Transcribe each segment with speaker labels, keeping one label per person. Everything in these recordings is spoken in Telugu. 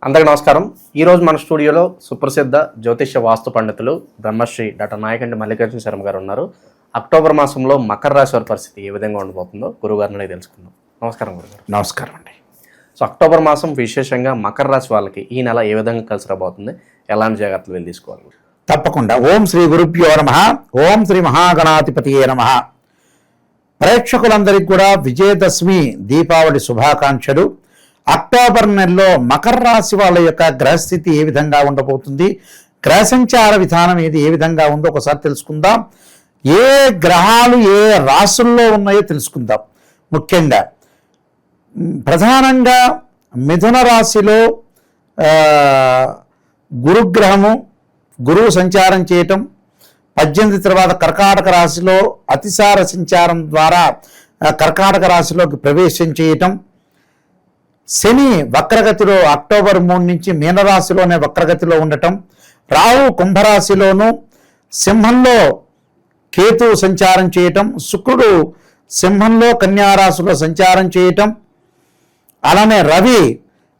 Speaker 1: అందరికీ నమస్కారం. ఈరోజు మన స్టూడియోలో సుప్రసిద్ధ జ్యోతిష్య వాస్తు పండితులు బ్రహ్మశ్రీ డాక్టర్ నాయకంటి మల్లికార్జున శర్మ గారు ఉన్నారు. అక్టోబర్ మాసంలో మకర రాశి వారి పరిస్థితి ఏ విధంగా ఉండబోతుందో గురుగారిని తెలుసుకుందాం. నమస్కారం గురుగారు.
Speaker 2: నమస్కారం అండి.
Speaker 1: సో అక్టోబర్ మాసం విశేషంగా మకర రాశి వాళ్ళకి ఈ నెల ఏ విధంగా కలిసి రాబోతుంది, ఎలాంటి జాగ్రత్తలు వెళ్ళి తీసుకోవాలి?
Speaker 2: తప్పకుండా. ఓం శ్రీ గురుభ్యో నమః. ఓం శ్రీ మహాగణాధిపతియే నమః. ప్రేక్షకులందరికీ కూడా విజయదశమి దీపావళి శుభాకాంక్షలు. అక్టోబర్ నెలలో మకర రాశి వాళ్ళ యొక్క గ్రహస్థితి ఏ విధంగా ఉండబోతుంది, గ్రహ సంచార విధానం ఏ విధంగా ఉందో ఒకసారి తెలుసుకుందాం. ఏ గ్రహాలు ఏ రాశుల్లో ఉన్నాయో తెలుసుకుందాం. ముఖ్యంగా ప్రధానంగా మిథున రాశిలో గురుగ్రహము గురువు సంచారం చేయటం, 18 తర్వాత కర్కాటక రాశిలో అతిసార సంచారం ద్వారా కర్కాటక రాశిలోకి ప్రవేశం చేయటం, శని వక్రగతిలో అక్టోబర్ 3 నుంచి మీనరాశిలోనే వక్రగతిలో ఉండటం, రాహు కుంభరాశిలోను సింహంలో కేతు సంచారం చేయటం, శుక్రుడు సింహంలో కన్యారాశిలో సంచారం చేయటం, అలానే రవి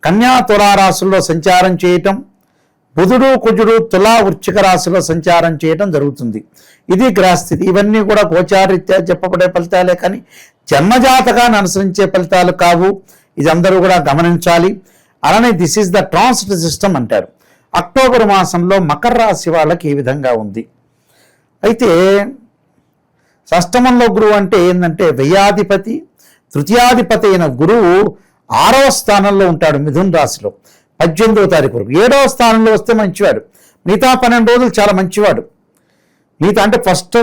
Speaker 2: కన్యా తులారాశుల్లో సంచారం చేయటం, బుధుడు కుజుడు తులా వృశ్చిక రాశిలో సంచారం చేయటం జరుగుతుంది. ఇది గ్రహస్థితి. ఇవన్నీ కూడా గోచారీత్యా చెప్పబడే ఫలితాలే కానీ జన్మజాతకాన్ని అనుసరించే ఫలితాలు కావు. ఇది అందరూ కూడా గమనించాలి. అలానే this is the transit system అంటారు. అక్టోబర్ మాసంలో మకర రాశి వాళ్ళకి ఏ విధంగా ఉంది? అయితే షష్టమంలో గురువు అంటే ఏంటంటే వ్యయాధిపతి, తృతీయాధిపతి అయిన గురువు 6వ స్థానంలో ఉంటాడు మిథున రాశిలో 18వ తారీఖు వరకు. 7వ స్థానంలో వస్తే మంచివాడు, మిగతా 12 రోజులు చాలా మంచివాడు. మిగతా అంటే ఫస్ట్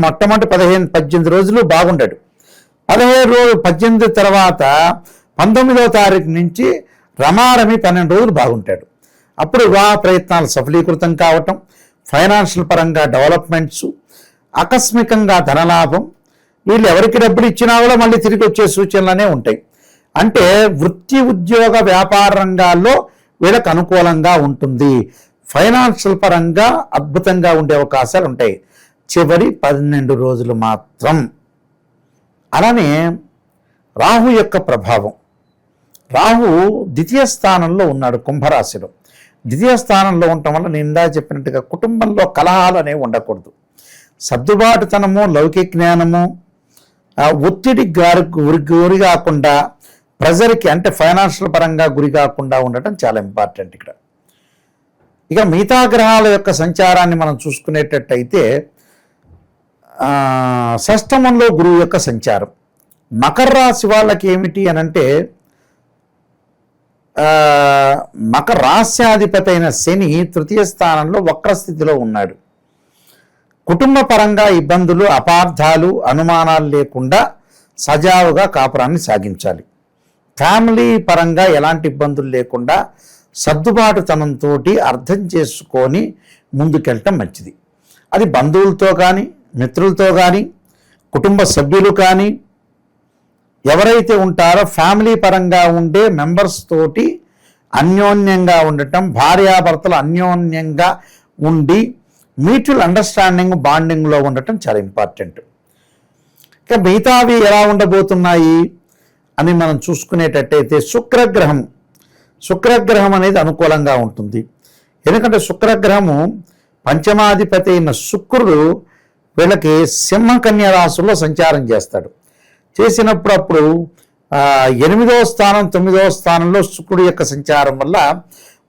Speaker 2: మొట్టమొదటి 18 రోజులు బాగుంటాడు. 18 తర్వాత 19వ తారీఖు నుంచి రమారమి 12 రోజులు బాగుంటాడు. అప్పుడు వివాహ ప్రయత్నాలు సఫలీకృతం కావటం, ఫైనాన్షియల్ పరంగా డెవలప్మెంట్స్, ఆకస్మికంగా ధనలాభం, వీళ్ళు ఎవరికి డబ్బులు ఇచ్చినా కూడా మళ్ళీ తిరిగి వచ్చే సూచనలనే ఉంటాయి. అంటే వృత్తి ఉద్యోగ వ్యాపార రంగాల్లో వీళ్ళకు అనుకూలంగా ఉంటుంది. ఫైనాన్షియల్ పరంగా అద్భుతంగా ఉండే అవకాశాలు ఉంటాయి చివరి 12 రోజులు మాత్రం. అలానే రాహు యొక్క ప్రభావం. రాహు ద్వితీయ స్థానంలో ఉన్నాడు కుంభరాశిలో. ద్వితీయ స్థానంలో ఉండటం వల్ల నేను ఇందా చెప్పినట్టుగా కుటుంబంలో కలహాలు అనేవి ఉండకూడదు. సర్దుబాటుతనము, లౌకిక జ్ఞానము, ఒత్తిడికి గురి కాకుండా, ప్రెజర్కి అంటే ఫైనాన్షియల్ పరంగా గురి కాకుండా ఉండటం చాలా ఇంపార్టెంట్ ఇక్కడ. ఇక మిగతా గ్రహాల యొక్క సంచారాన్ని మనం చూసుకునేటట్టయితే షష్టమంలో గురువు యొక్క సంచారం. మకర రాశి వాళ్ళకి ఏమిటి అని అంటే మకర రాశ్యాధిపతి అయిన శని తృతీయ స్థానంలో వక్రస్థితిలో ఉన్నాడు. కుటుంబ పరంగా ఇబ్బందులు, అపార్థాలు, అనుమానాలు లేకుండా సజావుగా కాపురాన్ని సాగించాలి. ఫ్యామిలీ పరంగా ఎలాంటి ఇబ్బందులు లేకుండా సర్దుబాటుతనంతో అర్థం చేసుకొని ముందుకెళ్ళటం మంచిది. అది బంధువులతో కానీ, మిత్రులతో కానీ, కుటుంబ సభ్యులు కానీ, ఎవరైతే ఉంటారో ఫ్యామిలీ పరంగా ఉండే మెంబర్స్ తోటి అన్యోన్యంగా ఉండటం, భార్యాభర్తలు అన్యోన్యంగా ఉండి మ్యూచువల్ అండర్స్టాండింగ్, బాండింగ్లో ఉండటం చాలా ఇంపార్టెంట్. ఇక మిగతావి ఎలా ఉండబోతున్నాయి అని మనం చూసుకునేటట్టయితే శుక్రగ్రహం అనేది అనుకూలంగా ఉంటుంది. ఎందుకంటే శుక్రగ్రహము పంచమాధిపతి అయిన శుక్రుడు వీళ్ళకి సింహకన్య రాశుల్లో సంచారం చేస్తాడు. చేసినప్పుడు అప్పుడు 8వ స్థానం 9వ స్థానంలో శుక్రుడి యొక్క సంచారం వల్ల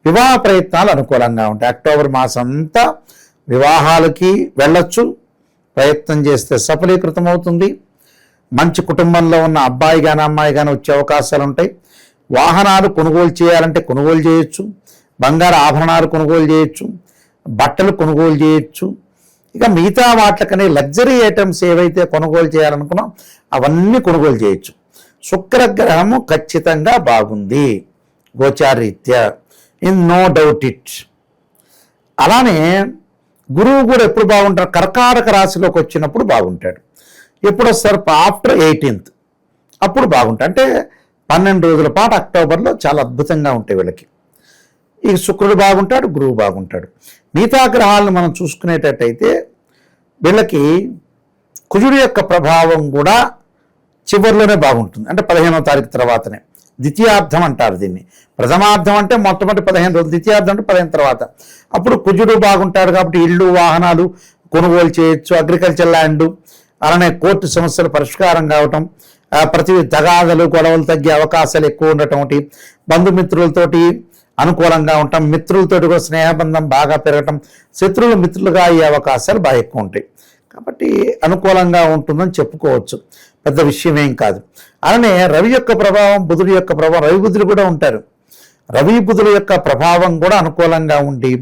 Speaker 2: వివాహ ప్రయత్నాలు అనుకూలంగా ఉంటాయి. అక్టోబర్ మాసం అంతా వివాహాలకి వెళ్ళొచ్చు, ప్రయత్నం చేస్తే సఫలీకృతం అవుతుంది. మంచి కుటుంబంలో ఉన్న అబ్బాయి కానీ అమ్మాయి కానీ వచ్చే అవకాశాలు ఉంటాయి. వాహనాలు కొనుగోలు చేయాలంటే కొనుగోలు చేయొచ్చు, బంగారు ఆభరణాలు కొనుగోలు చేయొచ్చు, బట్టలు కొనుగోలు చేయొచ్చు. ఇక మిగతా వాటికనే లగ్జరీ ఐటమ్స్ ఏవైతే కొనుగోలు చేయాలనుకున్నా అవన్నీ కొనుగోలు చేయొచ్చు. శుక్రగ్రహము ఖచ్చితంగా బాగుంది గోచారీత్యా, ఇన్ నో డౌట్ ఇట్. అలానే గురువు కూడా ఎప్పుడు బాగుంటాడు? కర్కాటక రాశిలోకి వచ్చినప్పుడు బాగుంటాడు. ఎప్పుడు వస్తారు? ఆఫ్టర్ 18th అప్పుడు బాగుంటాడు. అంటే 12 రోజుల పాటు అక్టోబర్లో చాలా అద్భుతంగా ఉంటాయి వీళ్ళకి. ఈ శుక్రుడు బాగుంటాడు, గురువు బాగుంటాడు. మిగతా గ్రహాలను మనం చూసుకునేటట్టయితే వీళ్ళకి కుజుడి యొక్క ప్రభావం కూడా చివరిలోనే బాగుంటుంది. అంటే 15వ తారీఖు తర్వాతనే ద్వితీయార్థం అంటారు దీన్ని. ప్రథమార్థం అంటే మొట్టమొదటి 15 రోజులు, ద్వితీయార్థం అంటే 15 తర్వాత. అప్పుడు కుజుడు బాగుంటాడు కాబట్టి ఇళ్ళు వాహనాలు కొనుగోలు చేయొచ్చు, అగ్రికల్చర్ ల్యాండ్, అలానే కోర్టు సమస్యలు పరిష్కారం కావటం, ప్రతి తగాదలు గొడవలు తగ్గే అవకాశాలు ఎక్కువ ఉండటం, ఒకటి బంధుమిత్రులతోటి అనుకూలంగా ఉండటం, మిత్రులతోటి కూడా స్నేహబంధం బాగా పెరగటం, శత్రువులు మిత్రులుగా అయ్యే అవకాశాలు బాగా ఎక్కువ ఉంటాయి. కాబట్టి అనుకూలంగా ఉంటుందని చెప్పుకోవచ్చు, పెద్ద విషయం ఏం కాదు. అలానే రవి యొక్క ప్రభావం, బుధుడి యొక్క ప్రభావం, రవి బుధులు కూడా ఉంటారు. రవి బుధుల యొక్క ప్రభావం కూడా అనుకూలంగా ఉండి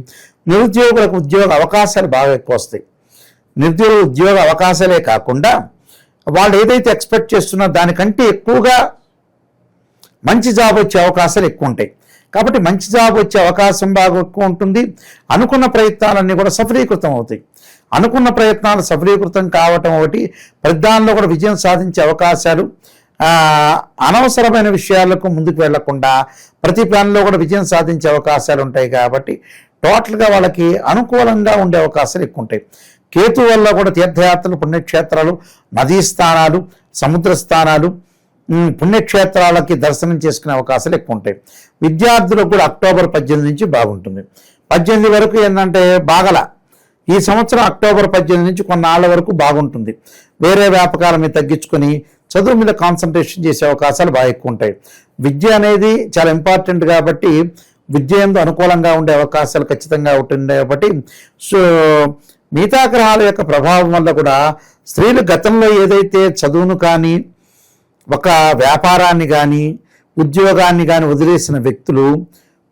Speaker 2: నిరుద్యోగులకు ఉద్యోగ అవకాశాలు బాగా ఎక్కువ వస్తాయి. నిరుద్యోగ ఉద్యోగ అవకాశాలే కాకుండా వాళ్ళు ఏదైతే ఎక్స్పెక్ట్ చేస్తున్నారో దానికంటే ఎక్కువగా మంచి జాబ్ వచ్చే అవకాశాలు ఎక్కువ ఉంటాయి. కాబట్టి మంచి జాబ్ వచ్చే అవకాశం బాగా ఎక్కువ ఉంటుంది. అనుకున్న ప్రయత్నాలన్నీ కూడా సఫలీకృతం అవుతాయి. అనుకున్న ప్రయత్నాలు సఫలీకృతం కావటం ఒకటి, ప్రతిదానిలో కూడా విజయం సాధించే అవకాశాలు, అనవసరమైన విషయాలకు ముందుకు వెళ్లకుండా ప్రతి ప్లాన్లో కూడా విజయం సాధించే అవకాశాలు ఉంటాయి. కాబట్టి టోటల్గా వాళ్ళకి అనుకూలంగా ఉండే అవకాశాలు ఎక్కువ ఉంటాయి. కేతు వల్ల కూడా తీర్థయాత్రలు, పుణ్యక్షేత్రాలు, నదీ స్థానాలు, సముద్ర స్థానాలు, పుణ్యక్షేత్రాలకి దర్శనం చేసుకునే అవకాశాలు ఎక్కువ ఉంటాయి. విద్యార్థులకు కూడా అక్టోబర్ 18 నుంచి బాగుంటుంది. 18 వరకు ఏంటంటే బాగల, ఈ సంవత్సరం అక్టోబర్ 18 నుంచి కొన్నాళ్ళ వరకు బాగుంటుంది. వేరే వ్యాపకాల మీద తగ్గించుకొని చదువు మీద కాన్సన్ట్రేషన్ చేసే అవకాశాలు బాగా ఎక్కువ ఉంటాయి. విద్య అనేది చాలా ఇంపార్టెంట్ కాబట్టి విద్య ఎందు అనుకూలంగా ఉండే అవకాశాలు ఖచ్చితంగా ఉంటుంది. కాబట్టి సో మిగతా గ్రహాల యొక్క ప్రభావం వల్ల కూడా స్త్రీలు గతంలో ఏదైతే చదువును కానీ ఒక వ్యాపారాన్ని కానీ ఉద్యోగాన్ని కానీ వదిలేసిన వ్యక్తులు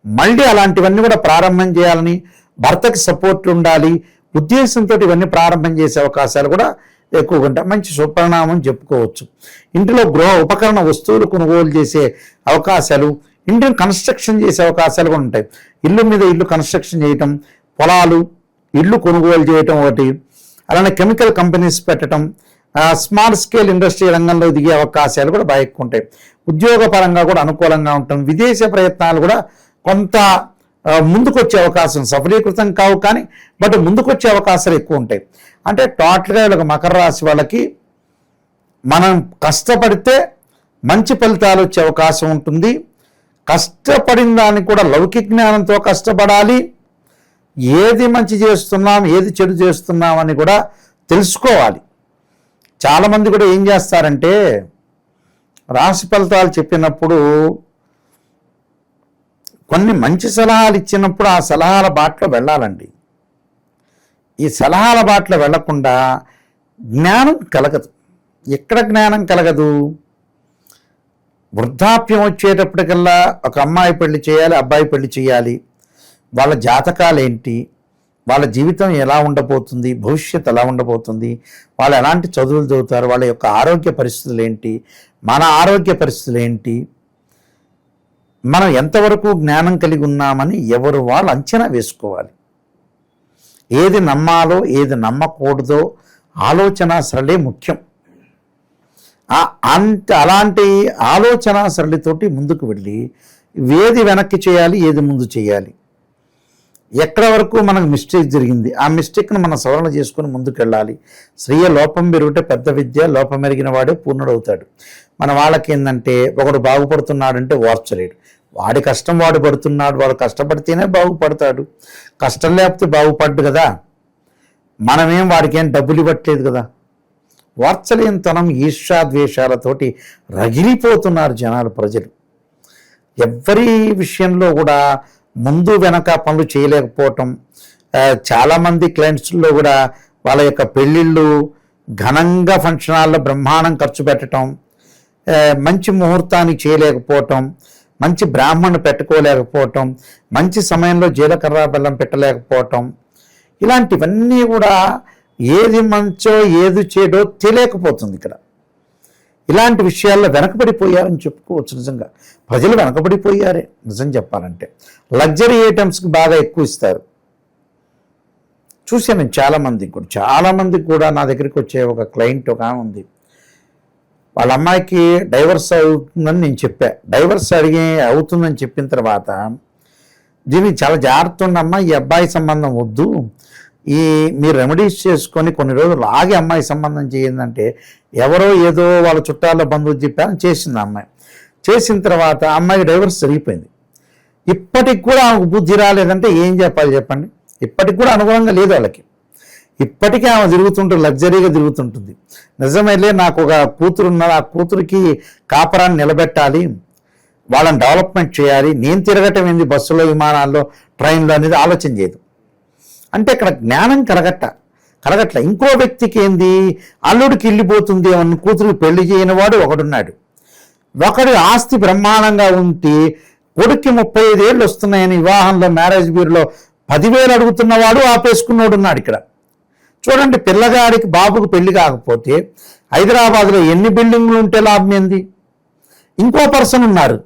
Speaker 2: మళ్ళీ అలాంటివన్నీ కూడా ప్రారంభం చేయాలని, భర్తకి సపోర్ట్ ఉండాలి ఉద్దేశంతో ఇవన్నీ ప్రారంభం చేసే అవకాశాలు కూడా ఎక్కువగా ఉంటాయి. మంచి సుపరిణామం చెప్పుకోవచ్చు. ఇంటిలో గృహ ఉపకరణ వస్తువులు కొనుగోలు చేసే అవకాశాలు, ఇంటిని కన్స్ట్రక్షన్ చేసే అవకాశాలు కూడా ఉంటాయి. ఇల్లు మీద ఇల్లు కన్స్ట్రక్షన్ చేయటం, పొలాలు ఇల్లు కొనుగోలు చేయటం ఒకటి, అలానే కెమికల్ కంపెనీస్ పెట్టడం, స్మాల్ స్కేల్ ఇండస్ట్రీ రంగంలో దిగే అవకాశాలు కూడా బాగా ఎక్కువ ఉంటాయి. ఉద్యోగపరంగా కూడా అనుకూలంగా ఉంటాం. విదేశ ప్రయత్నాలు కూడా కొంత ముందుకొచ్చే అవకాశం, సఫలీకృతం కావు కానీ బట్ ముందుకొచ్చే అవకాశాలు ఎక్కువ ఉంటాయి. అంటే టోటల్గా వీళ్ళకి మకర రాశి వాళ్ళకి మనం కష్టపడితే మంచి ఫలితాలు వచ్చే అవకాశం ఉంటుంది. కష్టపడిన దానికి కూడా లౌకిక జ్ఞానంతో కష్టపడాలి. ఏది మంచి చేస్తున్నాం, ఏది చెడు చేస్తున్నాం అని కూడా తెలుసుకోవాలి. చాలామంది కూడా ఏం చేస్తారంటే రాశి ఫలితాలు చెప్పినప్పుడు కొన్ని మంచి సలహాలు ఇచ్చినప్పుడు ఆ సలహాల బాటలో వెళ్ళాలండి. ఈ సలహాల బాటలో వెళ్లకుండా జ్ఞానం కలగదు. ఎక్కడ జ్ఞానం కలగదు? వృద్ధాప్యం వచ్చేటప్పటికల్లా ఒక అమ్మాయి పెళ్లి చేయాలి, అబ్బాయి పెళ్లి చేయాలి, వాళ్ళ జాతకాలు ఏంటి, వాళ్ళ జీవితం ఎలా ఉండబోతుంది, భవిష్యత్తు ఎలా ఉండబోతుంది, వాళ్ళు ఎలాంటి చదువులు చదువుతారు, వాళ్ళ యొక్క ఆరోగ్య పరిస్థితులు ఏంటి, మన ఆరోగ్య పరిస్థితులు ఏంటి, మనం ఎంతవరకు జ్ఞానం కలిగి ఉన్నామని ఎవరు వాళ్ళు అంచనా వేసుకోవాలి. ఏది నమ్మాలో ఏది నమ్మకూడదో ఆలోచన సరళే ముఖ్యం. అలాంటి ఆలోచన సరళితోటి ముందుకు వెళ్ళి ఏది వెనక్కి చేయాలి, ఏది ముందు చేయాలి, ఎక్కడ వరకు మనకు మిస్టేక్ జరిగింది ఆ మిస్టేక్ను మనం సవరణ చేసుకుని ముందుకు వెళ్ళాలి. స్త్రీయ లోపం పెరుగుటే పెద్ద విద్య, లోపం మెరిగిన వాడే పూర్ణుడవుతాడు. మన వాళ్ళకి ఏంటంటే ఒకడు బాగుపడుతున్నాడంటే ఓర్చలేడు. వాడి కష్టం వాడు పడుతున్నాడు, వాడు కష్టపడితేనే బాగుపడతాడు. కష్టం లేకపోతే బాగుపడ్డు కదా. మనమేం వాడికి ఏం డబ్బులు ఇవ్వట్లేదు కదా. వార్చలేనితనం, ఈర్ష్యాద్వేషాలతోటి రగిలిపోతున్నారు జనాలు, ప్రజలు. ఎవ్వరి విషయంలో కూడా ముందు వెనక పనులు చేయలేకపోవటం. చాలామంది క్లయింట్స్లో కూడా వాళ్ళ యొక్క పెళ్ళిళ్ళు ఘనంగా ఫంక్షన్ హాల్లో బ్రహ్మాండం ఖర్చు పెట్టడం, మంచి ముహూర్తానికి చేయలేకపోవటం, మంచి బ్రాహ్మణ్ణి పెట్టుకోలేకపోవటం, మంచి సమయంలో జీలకర్ర బెల్లం పెట్టలేకపోవటం, ఇలాంటివన్నీ కూడా ఏది మంచో ఏది చెడో తెలియకపోతుంది ఇక్కడ. ఇలాంటి విషయాల్లో వెనకబడిపోయారని చెప్పుకోవచ్చు. నిజంగా ప్రజలు వెనకబడిపోయారే నిజం చెప్పాలంటే. లగ్జరీ ఐటమ్స్కి బాగా ఎక్కువ ఇస్తారు. చూశాను నేను చాలామందికి కూడా నా దగ్గరికి వచ్చే ఒక క్లయింట్ ఒక ఆమె ఉంది. వాళ్ళ అమ్మాయికి డైవర్స్ అవుతుందని నేను చెప్పా. డైవర్స్ అవుతుందని చెప్పిన తర్వాత దీనికి చాలా జాగ్రత్త ఉండమ్మా, ఈ అబ్బాయి సంబంధం వద్దు, మీరు రెమెడీస్ చేసుకొని కొన్ని రోజులు ఆగి అమ్మాయి సంబంధం చేయందంటే ఎవరో ఏదో వాళ్ళ చుట్టాల బంధువులు చెప్పారని చేసింది అమ్మాయి. చేసిన తర్వాత అమ్మాయి డైవర్స్ జరిగిపోయింది. ఇప్పటికి కూడా ఆమెకు బుద్ధి రాలేదంటే ఏం చెప్పాలి చెప్పండి? ఇప్పటికి కూడా అనుగుణంగా లేదు వాళ్ళకి. ఇప్పటికీ ఆమె తిరుగుతుంటుంది, లగ్జరీగా తిరుగుతుంటుంది. నిజమైతే నాకు ఒక కూతురు ఉన్నది, ఆ కూతురికి కాపరాన్ని నిలబెట్టాలి, వాళ్ళని డెవలప్మెంట్ చేయాలి, నేను తిరగటం ఏంది బస్సులో, విమానాల్లో, ట్రైన్లో అనేది ఆలోచన చేయదు. అంటే ఇక్కడ జ్ఞానం కలగట్ల. ఇంకో వ్యక్తికి ఏంది, అల్లుడికి వెళ్ళిపోతుంది అన్న కూతురికి పెళ్లి చేయని వాడు ఒకడున్నాడు. ఒకడి ఆస్తి బ్రహ్మాండంగా ఉంటే కొడుక్కి 35 ఏళ్ళు వస్తున్నాయని వివాహంలో మ్యారేజ్ బ్యూరోలో 10,000 అడుగుతున్నవాడు ఆపేసుకున్నాడు ఉన్నాడు ఇక్కడ. చూడండి, పిల్లగాడికి బాబుకు పెళ్లి కాకపోతే హైదరాబాద్లో ఎన్ని బిల్డింగ్లు ఉంటే లాభం ఏంది? ఇంకో పర్సన్ ఉన్నారు,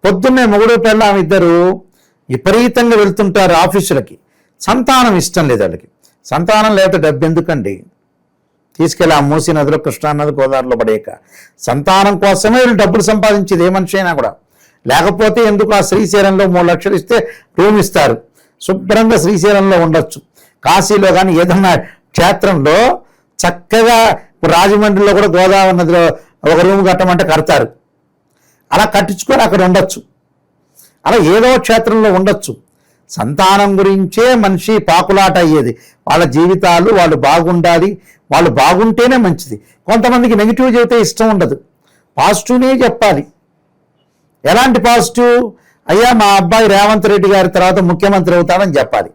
Speaker 2: పొద్దున్నే మొగుడు పెళ్ళాం ఇద్దరు విపరీతంగా వెళ్తుంటారు ఆఫీసులకి, సంతానం ఇష్టం లేదు వాళ్ళకి. సంతానం లేకపోతే డబ్బు ఎందుకండి? తీసుకెళ్ళి ఆ మూసీ నదిలో, కృష్ణానది, గోదావరిలో పడేయక. సంతానం కోసమే వీళ్ళు డబ్బులు సంపాదించేది ఏ మనిషి అయినా కూడా. లేకపోతే ఎందుకు ఆ శ్రీశైలంలో 3 లక్షలు ఇస్తే రూమ్ ఇస్తారు, శుభ్రంగా శ్రీశైలంలో ఉండొచ్చు. కాశీలో కానీ ఏదన్నా క్షేత్రంలో చక్కగా, రాజమండ్రిలో కూడా గోదావరి నదిలో ఒక రూమ్ కట్టమంటే కడతారు, అలా కట్టించుకొని అక్కడ ఉండొచ్చు. అలా ఏదో క్షేత్రంలో ఉండొచ్చు. సంతానం గురించే మనిషి పాకులాట అయ్యేది. వాళ్ళ జీవితాలు వాళ్ళు బాగుండాలి, వాళ్ళు బాగుంటేనే మంచిది. కొంతమందికి నెగిటివ్ చెబితే ఇష్టం ఉండదు, పాజిటివ్నే చెప్పాలి. ఎలాంటి పాజిటివ్? అయ్యా మా అబ్బాయి రేవంత్ రెడ్డి గారి తర్వాత ముఖ్యమంత్రి అవుతాడని చెప్పాలి.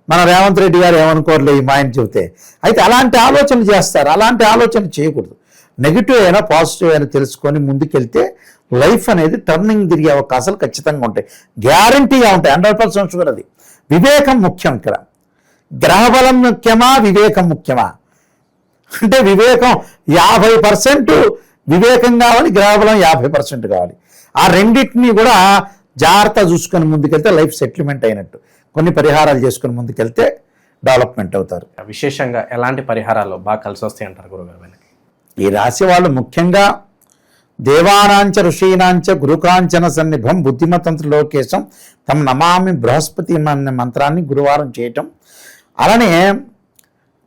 Speaker 2: మన రేవంత్ రెడ్డి గారు ఏమనుకోరలే ఈ మా ఆయన చెబితే. అయితే అలాంటి ఆలోచన చేస్తారు. అలాంటి ఆలోచన చేయకూడదు. నెగిటివ్ అయినా పాజిటివ్ అయినా తెలుసుకొని ముందుకెళ్తే లైఫ్ అనేది టర్నింగ్ తిరిగే అవకాశాలు ఖచ్చితంగా ఉంటాయి, గ్యారంటీగా ఉంటాయి, 100% షూర్. అది వివేకం ముఖ్యం ఇక్కడ. గ్రహబలం ముఖ్యమా, వివేకం ముఖ్యమా? అంటే వివేకం 50% వివేకం కావాలి, గ్రహబలం 50% కావాలి. ఆ రెండింటినీ కూడా జాగ్రత్త చూసుకొని ముందుకెళ్తే లైఫ్ సెటిల్మెంట్ అయినట్టు. కొన్ని పరిహారాలు చేసుకొని ముందుకెళ్తే డెవలప్మెంట్ అవుతారు.
Speaker 1: విశేషంగా ఎలాంటి పరిహారాలు బాగా కలిసి వస్తాయి అంటారు గురుగారు వీళ్ళకి?
Speaker 2: ఈ రాశి వాళ్ళు ముఖ్యంగా దేవానాంచ ఋషీనాంచ గురుకాంచన సన్నిభం బుద్ధిమతంత్ర లోకేశం తమ నమామి బృహస్పతి అనే మంత్రాన్ని గురువారం చేయటం. అలానే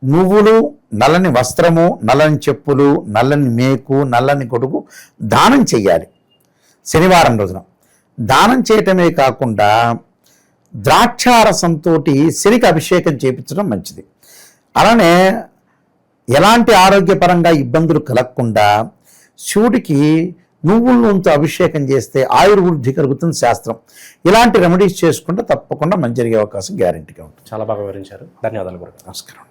Speaker 2: నువ్వులు, నల్లని వస్త్రము, నల్లని చెప్పులు, నల్లని మేకు, నల్లని గొడుగు దానం చెయ్యాలి శనివారం రోజున. దానం చేయటమే కాకుండా ద్రాక్షారసంతో శనికి అభిషేకం చేయించడం మంచిది. అలానే ఎలాంటి ఆరోగ్యపరంగా ఇబ్బందులు కలగకుండా శివుడికి నువ్వుల నూనెతో అభిషేకం చేస్తే ఆయుర్వృద్ధి కలుగుతుంది శాస్త్రం. ఇలాంటి రెమెడీస్ చేసుకుంటే తప్పకుండా మంచి జరిగే అవకాశం గ్యారెంటీగా ఉంటుంది.
Speaker 1: చాలా బాగా వివరించారు. ధన్యవాదాలు గురుగారు.
Speaker 2: నమస్కారం.